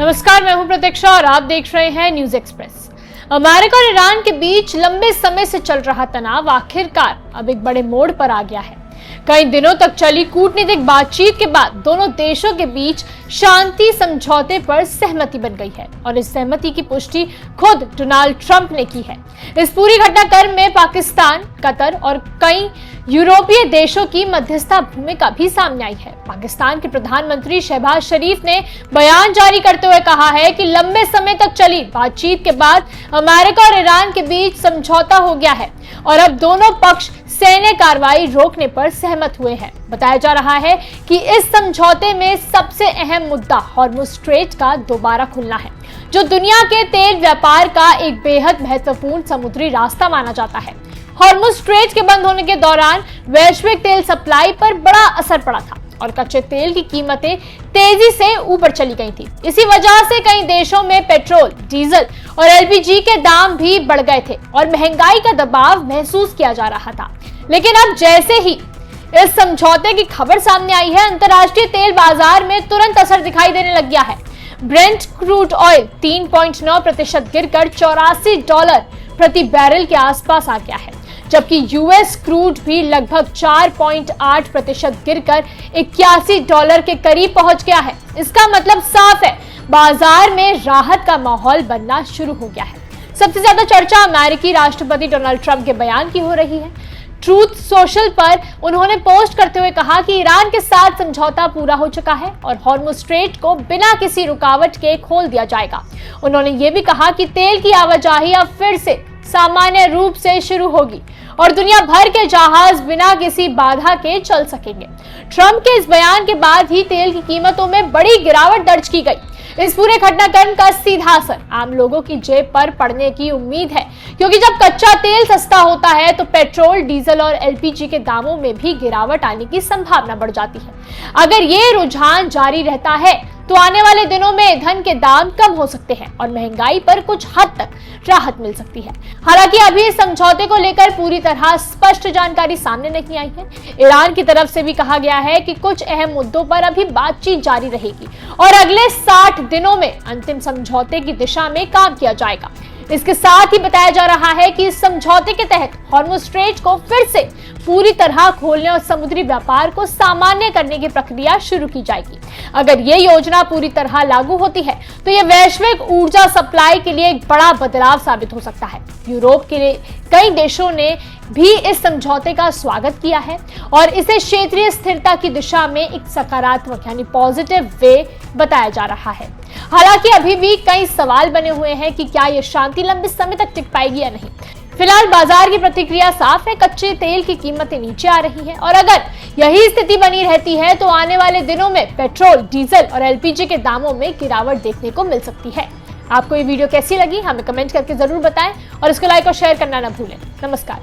नमस्कार, मैं हूं प्रतीक्षा और आप देख रहे हैं न्यूज एक्सप्रेस। अमेरिका और ईरान के बीच लंबे समय से चल रहा तनाव आखिरकार अब एक बड़े मोड़ पर आ गया है। कई दिनों तक चली कूटनीतिक बातचीत के बाद दोनों देशों के बीच शांति समझौते पर सहमति बन गई है और इस सहमति की पुष्टि खुद डोनाल्ड ट्रंप ने की है। इस पूरी घटनाक्रम में पाकिस्तान, कतर और कई यूरोपीय देशों की मध्यस्थता भूमिका भी सामने आई है। पाकिस्तान के प्रधानमंत्री शहबाज शरीफ ने बयान जारी करते हुए कहा है कि लंबे समय तक चली बातचीत के बाद अमेरिका और ईरान के बीच समझौता हो गया है और अब दोनों पक्ष सैन्य कार्रवाई रोकने पर सहमत हुए हैं। बताया जा रहा है कि इस समझौते में सबसे अहम मुद्दा हॉर्मुज़ स्ट्रेट का दोबारा खुलना है, जो दुनिया के तेल व्यापार का एक बेहद महत्वपूर्ण समुद्री रास्ता माना जाता है। हॉर्मुज़ स्ट्रेट के बंद होने के दौरान वैश्विक तेल सप्लाई पर बड़ा असर पड़ा था और कच्चे तेल की कीमतें तेजी से ऊपर चली गई थी। इसी वजह से कई देशों में पेट्रोल, डीजल और एलपीजी के दाम भी बढ़ गए थे और महंगाई का दबाव महसूस किया जा रहा था। लेकिन अब जैसे ही इस समझौते की खबर सामने आई है, अंतर्राष्ट्रीय तेल बाजार में तुरंत असर दिखाई देने लग गया है। ब्रेंट क्रूड ऑयल 3.9% गिरकर $84 प्रति बैरल के आसपास आ गया है, जबकि यूएस क्रूड भी लगभग 4.8% गिरकर $81 के करीब पहुंच गया है। इसका मतलब साफ है, बाजार में राहत का माहौल बनना शुरू हो गया है। सबसे ज्यादा चर्चा अमेरिकी राष्ट्रपति डोनाल्ड ट्रंप के बयान की हो रही है। ट्रूथ सोशल पर उन्होंने पोस्ट करते हुए कहा कि ईरान के साथ समझौता पूरा हो चुका है और हॉर्मुज़ स्ट्रेट को बिना किसी रुकावट के खोल दिया जाएगा। उन्होंने ये भी कहा कि तेल की आवाजाही अब फिर से सामान्य रूप से शुरू होगी और दुनिया भर के जहाज बिना किसी बाधा के चल सकेंगे। ट्रंप के इस बयान के बाद ही तेल की कीमतों में बड़ी गिरावट दर्ज की गई। इस पूरे घटनाक्रम का सीधा असर आम लोगों की जेब पर पड़ने की उम्मीद है, क्योंकि जब कच्चा तेल सस्ता होता है तो पेट्रोल, डीजल और एलपीजी के दामों में भी गिरावट आने की संभावना बढ़ जाती है। अगर ये रुझान जारी रहता है तो आने वाले दिनों में ईंधन के दाम कम हो सकते हैं और महंगाई पर कुछ हद तक राहत मिल सकती है। हालांकि अभी इस समझौते को लेकर पूरी तरह स्पष्ट जानकारी सामने नहीं आई है। ईरान की तरफ से भी कहा गया है कि कुछ अहम मुद्दों पर अभी बातचीत जारी रहेगी और अगले 60 दिनों में अंतिम समझौते की दिशा में काम किया जाएगा। इसके साथ ही बताया जा रहा है कि इस समझौते के तहत हॉर्मुज़ स्ट्रेट को फिर से पूरी तरह खोलने और समुद्री व्यापार को सामान्य करने की प्रक्रिया शुरू की जाएगी। अगर ये योजना पूरी तरह लागू होती है तो ये वैश्विक ऊर्जा सप्लाई के लिए एक बड़ा बदलाव साबित हो सकता है। यूरोप के कई देशों ने भी इस समझौते का स्वागत किया है और इसे क्षेत्रीय स्थिरता की दिशा में एक सकारात्मक यानी पॉजिटिव वे बताया जा रहा है। हालांकि अभी भी कई सवाल बने हुए हैं कि क्या यह शांति लंबे समय तक टिक पाएगी या नहीं। फिलहाल बाजार की प्रतिक्रिया साफ है, कच्चे तेल की कीमतें नीचे आ रही हैं और अगर यही स्थिति बनी रहती है तो आने वाले दिनों में पेट्रोल, डीजल और एलपीजी के दामों में गिरावट देखने को मिल सकती है। आपको ये वीडियो कैसी लगी हमें कमेंट करके जरूर बताएं और इसको लाइक और शेयर करना ना भूलें। नमस्कार।